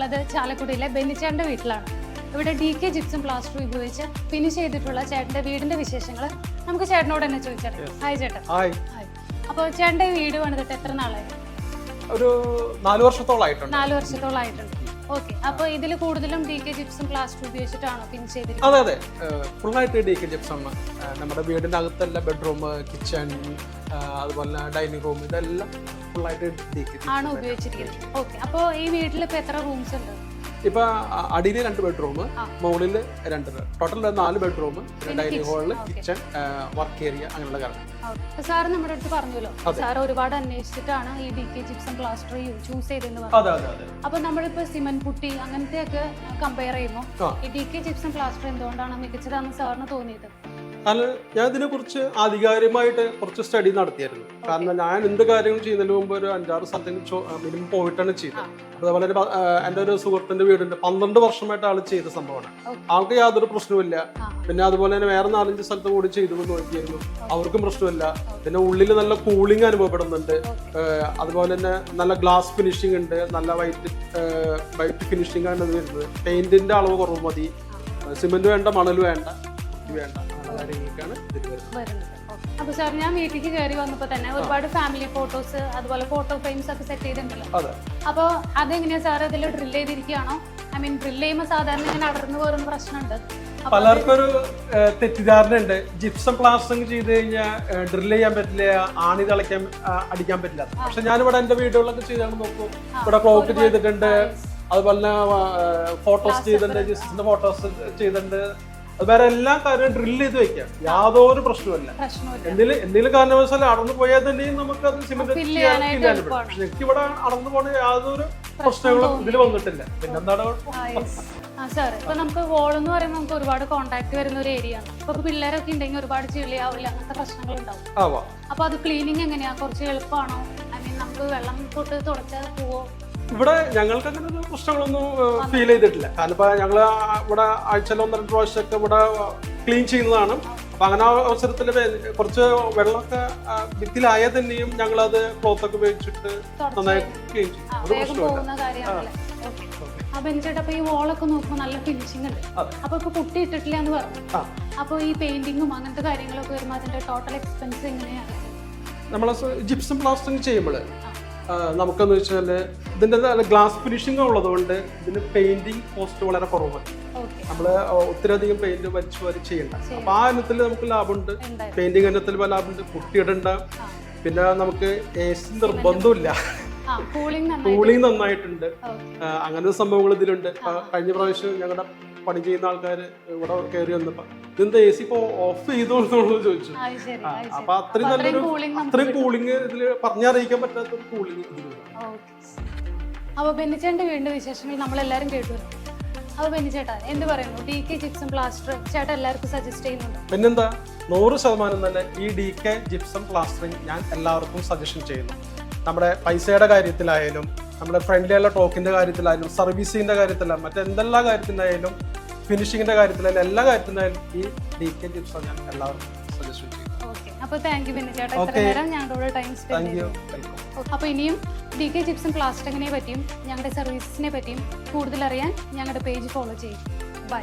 നമ്മളുള്ളത് ചാലക്കുടിയിലെ ബെന്നിച്ചേട്ടൻ്റെ വീട്ടിലാണ്. ഇവിടെ DK ജിപ്സം പ്ലാസ്റ്റർ ഉപയോഗിച്ച് ഫിനിഷ് ചെയ്തിട്ടുള്ള ചേട്ടൻ്റെ വീടിന്റെ വിശേഷങ്ങൾ നമുക്ക് ചേട്ടനോട് തന്നെ ചോദിച്ചേട്ടാ. ഹായ് ചേട്ടൻ. ഹായ്. അപ്പോൾ ചേട്ടൻ്റെ വീട് പണിതിട്ട് എത്ര നാളായി? ഒരു 4 വർഷത്തോളായിട്ടുണ്ട്. 4 വർഷത്തോളായിട്ടുണ്ട്. ഓക്കെ. അപ്പോൾ ഇതിൽ കൂടുതലും DK ജിപ്സം പ്ലാസ്റ്റർ ഉപയോഗിച്ചിട്ടാണോ ഫിനിഷ് ചെയ്തിരിക്കുന്നത്? അതെ, ഫുള്ളായിട്ട് DK ജിപ്സം. നമ്മുടെ വീടിന്റെ അകത്തല്ല, ബെഡ്റൂം, കിച്ചൺ, അതുപോലെ ഡൈനിങ് റൂം, ഇതെല്ലാം ഫുള്ളായിട്ട് DK ആണോ ഉപയോഗിച്ചിരിക്കുന്നത്? ഓക്കെ. അപ്പോൾ ഈ വീട്ടിൽ ഇപ്പോൾ എത്ര റൂംസ് ഉണ്ട്? ഇപ്പൊ അടിയിൽ 2 ബെഡ്റൂം, മുകളിൽ 2, ടോട്ടൽ 4 ബെഡ്റൂം, ഡൈനിങ് ഹാളില്, കിച്ചൺ, വർക്ക് ഏരിയ, അങ്ങനെയുള്ള കാരണം. സാർ നമ്മുടെ അടുത്ത് പറഞ്ഞല്ലോ, സാർ ഒരുപാട് അന്വേഷിച്ചിട്ടാണ് ഈ DK ജിപ്സം പ്ലാസ്റ്റർ ചൂസ് ചെയ്തെന്ന് പറഞ്ഞു. അപ്പൊ നമ്മളിപ്പോ സിമന്റ് പുട്ടി അങ്ങനത്തെ ഒക്കെ കമ്പയർ ചെയ്യുമ്പോൾ ഈ DK ജിപ്സം പ്ലാസ്റ്റർ എന്തുകൊണ്ടാണ് മികച്ചതാണെന്ന് സാറിന് തോന്നിയത്? കാരണം ഞാൻ ഇതിനെ കുറിച്ച് ആധികാരികമായിട്ട് കുറച്ച് സ്റ്റഡി നടത്തിയായിരുന്നു. കാരണം ഞാൻ എന്ത് കാര്യങ്ങളും ചെയ്യുന്നതിന് മുമ്പ് ഒരു 5-6 സ്ഥലത്തിന് മിനിമം പോയിട്ടാണ് ചെയ്തത്. അതുപോലെ എൻ്റെ ഒരു സുഹൃത്തിന്റെ വീടുണ്ട്, 12 വർഷമായിട്ട് ആൾ ചെയ്ത സംഭവമാണ്. ആൾക്ക് യാതൊരു പ്രശ്നവുമില്ല. പിന്നെ അതുപോലെ തന്നെ വേറെ 4-5 സ്ഥലത്ത് കൂടി ചെയ്തു നോക്കിയായിരുന്നു, അവർക്കും പ്രശ്നമില്ല. പിന്നെ ഉള്ളിൽ നല്ല കൂളിംഗ് അനുഭവപ്പെടുന്നുണ്ട്. അതുപോലെ തന്നെ നല്ല ഗ്ലാസ് ഫിനിഷിംഗ് ഉണ്ട്, നല്ല വൈറ്റ് ഫിനിഷിംഗ് ആണ് വരുന്നത്. പെയിന്റിന്റെ അളവ് കുറവ് മതി, സിമെന്റ് വേണ്ട, മണൽ വേണ്ട, വേണ്ട, കാര്യങ്ങൾക്കാണ് ഇത് വരുന്നത്. അപ്പൊ സാർ, ഞാൻ വീട്ടിലേക്ക് കയറി വന്നപ്പോ തന്നെ ഒരുപാട് ഫാമിലി ഫോട്ടോസ്, അതുപോലെ ഫോട്ടോ ഫ്രെയിംസ് ഒക്കെ സെറ്റ് ചെയ്തിട്ടുണ്ടല്ലോ. അപ്പൊ അതെങ്ങനെയാ സാർ ഇതിൽ ഡ്രിൽ ചെയ്തിരിക്കുകയാണോ? ഐ മീൻ, ഡ്രിൽ ചെയ്യുമ്പോൾ സാധാരണ ഇങ്ങനെ അടർന്നു പോരുന്ന പ്രശ്നമുണ്ട്. പലർക്കും ഒരു തെറ്റിദ്ധാരണ ഉണ്ട്, ജിപ്സം പ്ലാസ്റ്ററിങ് ചെയ്ത് കഴിഞ്ഞാൽ ഡ്രിൽ ചെയ്യാൻ പറ്റില്ല, ആണി തിളയ്ക്കാൻ അടിക്കാൻ പറ്റില്ല. പക്ഷെ ഞാനിവിടെ എന്റെ വീടുകളിലൊക്കെ ചെയ്താണ് നോക്കും. ഇവിടെ ക്ലോക്ക് ചെയ്തിട്ടുണ്ട്, അതുപോലെ ഫോട്ടോസ് ചെയ്തിട്ടുണ്ട്, ജിപ്സിന്റെ ഫോട്ടോസ് ചെയ്തിട്ടുണ്ട്. അത് വേറെ എല്ലാ കാര്യവും ഡ്രിൽ ചെയ്ത് വെക്കാം, യാതൊരു പ്രശ്നമില്ല. എന്തെങ്കിലും കാരണവശാൽ അടർന്നു പോയാൽ തന്നെയും നമുക്ക് അത് സിമെന്റ് ചെയ്യാൻ പറ്റും. പക്ഷെ എനിക്ക് ഇവിടെ അടർന്നു പോണ യാതൊരു പ്രശ്നങ്ങളും ഇതിൽ വന്നിട്ടില്ല. പിന്നെന്താണ് സാർ, ഇപ്പൊ നമുക്ക് വോൾ എന്ന് പറയുമ്പോൾ നമുക്ക് ഒരുപാട് കോണ്ടാക്ട് വരുന്ന ഒരു ഏരിയ ആണ്. ഇപ്പൊ പിള്ളേരൊക്കെ ഉണ്ടെങ്കിൽ ഒരുപാട് ചെളിയാവില്ല, അങ്ങനത്തെ പ്രശ്നങ്ങൾ ഉണ്ടാവും. അപ്പൊ അത് ക്ലീനിങ് എങ്ങനെയാ? കുറച്ച് എളുപ്പമാണോ? ഐ മീൻ, നമുക്ക് വെള്ളം തൊട്ട് തുടച്ചാൽ പോവോ? ഇവിടെ ഞങ്ങൾക്ക് അങ്ങനെ ഒരു പ്രശ്നങ്ങളൊന്നും ഫീൽ ചെയ്തിട്ടില്ല. കാരണം ഇപ്പൊ ഞങ്ങള് ഇവിടെ ആഴ്ചയിൽ 1-2 പ്രാവശ്യമൊക്കെ ഇവിടെ ക്ലീൻ ചെയ്യുന്നതാണ്. അപ്പൊ അങ്ങനെ അവസരത്തിൽ കുറച്ച് വെള്ളമൊക്കെ ഭിത്തിലായാൽ തന്നെയും ഞങ്ങളത് ക്ലോത്തൊക്കെ ഉപയോഗിച്ചിട്ട് നന്നായിട്ട് ക്ലീൻ ചെയ്യും. അപ്പൊ ഈ വോളൊക്കെ നോക്കുമ്പോൾ നല്ല ഫിനിഷിംഗ് ഉണ്ട്. അപ്പൊ ഇപ്പൊ പുട്ടി ഇട്ടിട്ടില്ല എന്ന് പറഞ്ഞു. അപ്പൊ ഈ പെയിന്റിങ്ങും അങ്ങനത്തെ കാര്യങ്ങളൊക്കെ വരുമ്പോൾ അതിന്റെ ടോട്ടൽ എക്സ്പെൻസ് എങ്ങനെയാണ്? നമ്മൾ ജിപ്സം പ്ലാസ്റ്ററിങ് ചെയ്യുമ്പോൾ നമുക്കെന്ന് വെച്ചാൽ ഇതിൻ്റെ ഗ്ലാസ് ഫിനിഷിംഗ് ഉള്ളതുകൊണ്ട് ഇതിന് പെയിന്റിങ് കോസ്റ്റ് വളരെ കുറവാണ്. നമ്മൾ ഒത്തിരിയധികം പെയിന്റ് വലിച്ചു വരി ചെയ്യണ്ട. അപ്പൊ ആ ഇനത്തിൽ നമുക്ക് ലാഭമുണ്ട്, പെയിന്റിങ് ഇനത്തിൽ ലാഭമുണ്ട്, പുട്ടിയിടണ്ട. പിന്നെ നമുക്ക് AC നിർബന്ധമില്ല, കൂളിംഗ് നന്നായിട്ടുണ്ട്. അങ്ങനെ സംഭവങ്ങൾ ഇതിലുണ്ട്. കഴിഞ്ഞ പ്രാവശ്യം ഞങ്ങളുടെ പണി ചെയ്യുന്ന ആൾക്കാർ ഇവിടെ കയറി വന്നപ്പോ ഇതെന്താ AC ഇപ്പൊ ഓഫ് ചെയ്തോളൂ ചോദിച്ചു. അപ്പൊ അത്രയും കൂളിംഗ് ഇതില് പറഞ്ഞറിയിക്കാൻ പറ്റാത്ത കൂളിംഗ്. അപ്പൊ ബെന്നിച്ചേട്ടന്റെ വീടിന്റെ വിശേഷങ്ങൾ നമ്മളെല്ലാരും കേട്ടു. അപ്പൊ ബെന്നിച്ചേട്ടാ എന്ത് പറയുന്നു? DK ജിപ്സം പ്ലാസ്റ്റർ ചേട്ടൻ എല്ലാവർക്കും സജസ്റ്റ് ചെയ്യുന്നുണ്ട്? പിന്നെന്താ, 100% തന്നെ ഈ DK ജിപ്സം പ്ലാസ്റ്ററിങ് ഞാൻ എല്ലാവർക്കും സജഷൻ ചെയ്യുന്നു. നമ്മുടെ പൈസയുടെ കാര്യത്തിലായാലും, നമ്മുടെ ഫ്രണ്ട്ലിയുള്ള ടോക്കിന്റെ കാര്യത്തിലായാലും, സർവീസിന്റെ കാര്യത്തിലായാലും, മറ്റെന്തെല്ലാ കാര്യത്തിനായാലും, ഫിനിഷിങ്ങിന്റെ കാര്യത്തിലായാലും, എല്ലാ കാര്യത്തിനായാലും ഈ DK ജിപ്സം ഞാൻ എല്ലാവർക്കും സജഷൻ ചെയ്യും. അപ്പോൾ താങ്ക് യു ബെന്നിച്ചേട്ടാ, ഇത്ര നേരം ഞങ്ങളുടെ ടൈം സ്പെൻഡ് ചെയ്തു. അപ്പോൾ ഇനിയും DK ജിപ്സം പ്ലാസ്റ്ററിങ്ങിനെ പറ്റിയും ഞങ്ങളുടെ സർവീസിനെ പറ്റിയും കൂടുതൽ അറിയാൻ ഞങ്ങളുടെ പേജ് ഫോളോ ചെയ്യും. ബൈ.